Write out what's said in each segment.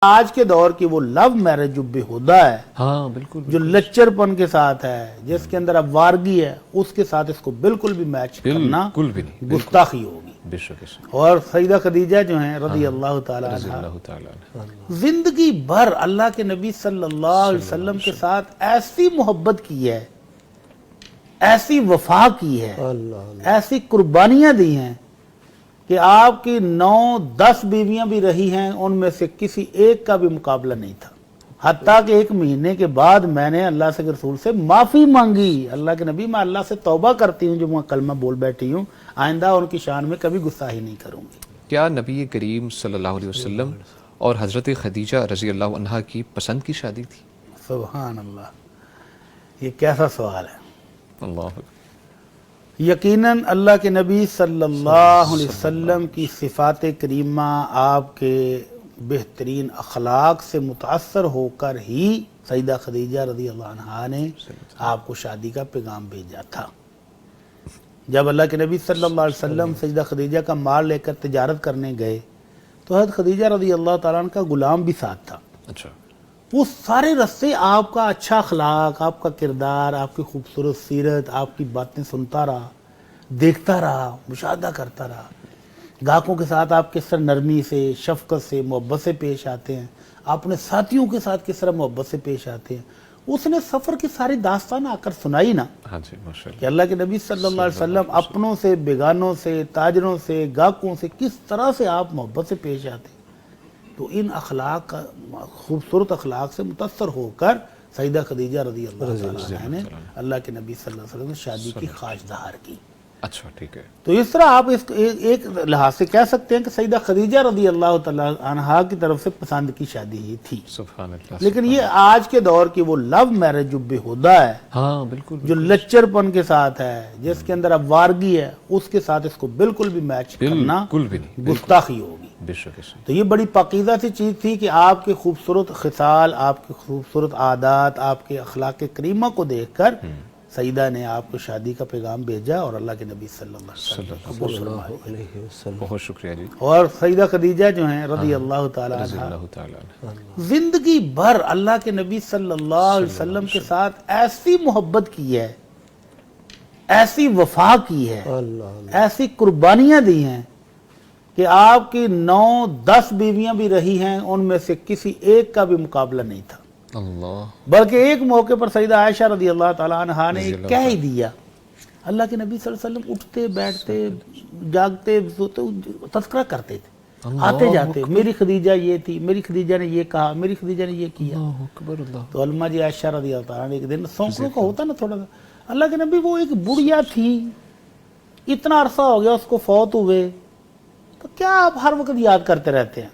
آج کے دور کی وہ لو میرج جو بے ہدا ہے، ہاں بالکل جو لچر پن کے ساتھ ہے، جس کے اندر ابوارگی ہے، اس کے ساتھ اس کو بالکل بھی میچ کرنا بالکل بھی نہیں، گستاخی ہوگی۔ بے شک اس میں اور سیدہ خدیجہ جو ہیں رضی اللہ تعالیٰ رضی عنہ، اللہ تعالیٰ عنہ، زندگی بھر اللہ کے نبی صلی اللہ علیہ وسلم کے ساتھ ایسی محبت کی ہے، ایسی وفا کی ہے، ایسی قربانیاں دی ہیں کہ آپ کی 9-10 بیویاں بھی رہی ہیں، ان میں سے کسی ایک کا بھی مقابلہ نہیں تھا۔ حتیٰ کہ 1 مہینے کے بعد میں نے اللہ سے رسول سے معافی مانگی، اللہ کے نبی میں اللہ سے توبہ کرتی ہوں جو میں کلمہ بول بیٹھی ہوں، آئندہ ان کی شان میں کبھی گستاخی نہیں کروں گی۔ کیا نبی کریم صلی اللہ علیہ وسلم اور حضرت خدیجہ رضی اللہ عنہا کی پسند کی شادی تھی؟ سبحان اللہ، یہ کیسا سوال ہے۔ اللہ یقیناً اللہ کے نبی صلی اللہ علیہ وسلم کی صفات کریمہ، آپ کے بہترین اخلاق سے متاثر ہو کر ہی سیدہ خدیجہ رضی اللہ عنہا نے آپ کو شادی کا پیغام بھیجا تھا۔ جب اللہ کے نبی صلی اللہ علیہ وسلم سیدہ خدیجہ کا مال لے کر تجارت کرنے گئے تو حضرت خدیجہ رضی اللہ تعالیٰ عنہ کا غلام بھی ساتھ تھا۔ اچھا، وہ سارے رستے آپ کا اچھا اخلاق، آپ کا کردار، آپ کی خوبصورت سیرت، آپ کی باتیں سنتا رہا، دیکھتا رہا، مشاہدہ کرتا رہا۔ گاہکوں کے ساتھ آپ کس طرح نرمی سے، شفقت سے، محبت سے پیش آتے ہیں، اپنے ساتھیوں کے ساتھ کس طرح محبت سے پیش آتے ہیں۔ اس نے سفر کی ساری داستان آ کر سنائی نا ہاں جی، ماشاء کہ اللہ کے نبی صلی اللہ علیہ وسلم اپنوں سے، بیگانوں سے، تاجروں سے، گاہکوں سے کس طرح سے آپ محبت سے پیش آتے ہیں۔ تو ان اخلاق کا، خوبصورت اخلاق سے متاثر ہو کر سیدہ خدیجہ رضی اللہ تعالیٰ عنہ نے اللہ کے نبی صلی اللہ علیہ وسلم سے شادی کی خواہش ظاہر کی۔ اچھا، ٹھیک ہے۔ تو اس طرح آپ اس ایک لحاظ سے کہہ سکتے ہیں کہ سیدہ خدیجہ رضی اللہ تعالیٰ عنہا کی طرف سے پسند کی شادی ہی تھی۔ سبحان اللہ، لیکن یہ آج کے دور کی وہ لو میرج جو بے ہدا ہے، ہاں بالکل، جو لچر پن کے ساتھ ہے، جس کے اندر ابوارگی ہے، اس کے ساتھ اس کو بالکل بھی میچ کرنا بالکل بھی نہیں، گستاخی ہوگی۔ بے شک اس میں تو یہ بڑی پاکیزہ سی چیز تھی کہ آپ کے خوبصورت خصال، آپ کے خوبصورت عادات، آپ کے اخلاق کریمہ کو دیکھ کر سیدہ نے آپ کو شادی کا پیغام بھیجا اور اللہ کے نبی صلی اللہ علیہ وسلم قبول فرمایا۔ بہت شکریہ جی، اور سیدہ خدیجہ جو ہیں رضی اللہ تعالیٰ رضی عنہا، اللہ تعالیٰ عنہ، زندگی بھر اللہ کے نبی صلی اللہ علیہ وسلم کے ساتھ ایسی محبت کی ہے، ایسی وفا کی ہے، ایسی قربانیاں دی ہیں کہ آپ کی 9-10 بیویاں بھی رہی ہیں، ان میں سے کسی ایک کا بھی مقابلہ نہیں تھا۔ اللہ بلکہ ایک موقع پر سیدہ عائشہ رضی اللہ تعالیٰ عنہا نے کہہ ہی دیا، اللہ کے نبی صلی اللہ علیہ وسلم اٹھتے بیٹھتے جاگتے سوتے تذکرہ کرتے تھے، آتے جاتے، میری خدیجہ یہ تھی، میری خدیجہ نے یہ کہا، میری خدیجہ نے یہ کیا۔ اللہ اکبر، اللہ تو علماء جی عائشہ رضی اللہ تعالیٰ نے ایک دن سونکڑوں کا ہوتا نا تھوڑا سا، اللہ کے نبی وہ ایک بڑھیا تھی، اتنا عرصہ ہو گیا اس کو فوت ہوئے، تو کیا آپ ہر وقت یاد کرتے رہتے ہیں؟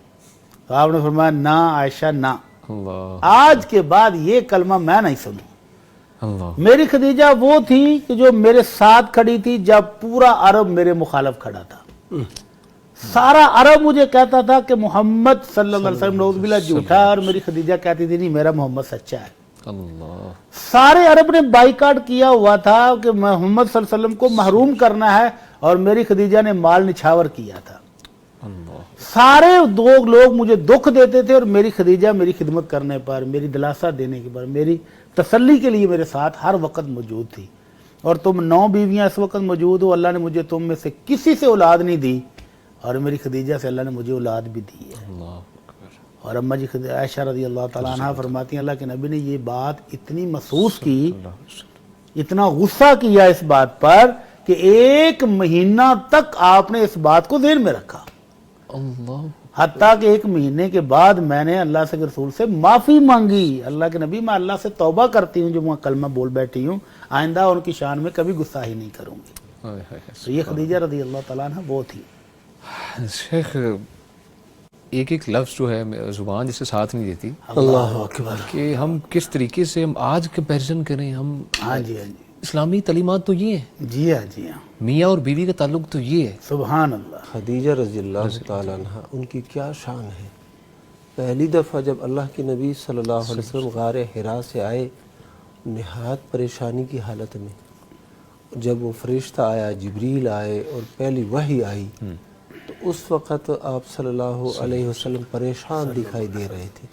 تو آپ نے فرمایا نہ عائشہ نہ، اللہ آج کے بعد یہ کلمہ میں نہیں سنوں۔ اللہ، میری خدیجہ وہ تھی کہ جو میرے ساتھ کھڑی تھی جب پورا عرب میرے مخالف کھڑا تھا۔ سارا عرب مجھے کہتا تھا کہ محمد صلی اللہ علیہ وسلم نعوذ باللہ جھوٹا ہے، اور میری خدیجہ کہتی تھی نہیں، میرا محمد سچا ہے۔ اللہ سارے عرب نے بائیکاٹ کیا ہوا تھا کہ محمد صلی اللہ علیہ وسلم کو محروم کرنا ہے، اور میری خدیجہ نے مال نچھاور کیا تھا۔ اللہ، سارے لوگ مجھے دکھ دیتے تھے، اور میری خدیجہ میری خدمت کرنے پر، میری دلاسا دینے کے پر، میری تسلی کے لیے میرے ساتھ ہر وقت موجود تھی۔ اور تم 9 بیویاں اس وقت موجود ہو، اللہ نے مجھے تم میں سے کسی سے اولاد نہیں دی، اور میری خدیجہ سے اللہ نے مجھے اولاد بھی دی ہے۔ اللہ اکبر، اور اماں جی عائشہ رضی اللہ تعالیٰ عنہ فرماتی ہیں اللہ کے نبی نے یہ بات اتنی محسوس کی، اتنا غصہ کیا اس بات پر کہ 1 مہینہ تک آپ نے اس بات کو ذہن میں رکھا، اللہ حتیٰ کہ 1 مہینے کے بعد میں نے اللہ سے رسول سے معافی مانگی، اللہ کے نبی میں اللہ سے توبہ کرتی ہوں جو میں کلمہ بول بیٹھی ہوں، آئندہ ان کی شان میں کبھی گستاخی نہیں کروں گی۔ تو یہ خدیجہ رضی اللہ تعالیٰ عنہ وہ تھی۔ شیخ، ایک لفظ جو ہے زبان جسے ساتھ نہیں دیتی اللہ اکبر، کہ ہم کس طریقے سے ہم آج کمپیریزن کریں، ہم ہاں جی، ہاں جی، اسلامی تعلیمات تو یہ ہیں، جی ہاں، جی ہاں، میاں اور بیوی کا تعلق تو یہ ہے۔ سبحان اللہ۔ خدیجہ رضی اللہ تعالیٰ عنہ، ان کی کیا شان ہے۔ پہلی دفعہ جب اللہ کے نبی صلی اللہ علیہ وسلم غار حرا سے آئے نہایت پریشانی کی حالت میں، جب وہ فرشتہ آیا، جبریل آئے اور پہلی وحی آئی، تو اس وقت آپ صلی اللہ علیہ وسلم پریشان دکھائی دے رہے تھے.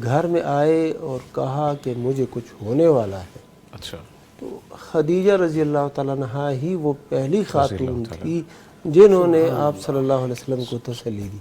گھر میں آئے اور کہا کہ مجھے کچھ ہونے والا ہے. اچھا. تو خدیجہ رضی اللہ تعالیٰ عنہا ہی وہ پہلی خاتون تھی جنہوں نے آپ صلی اللہ علیہ وسلم کو تسلی دی.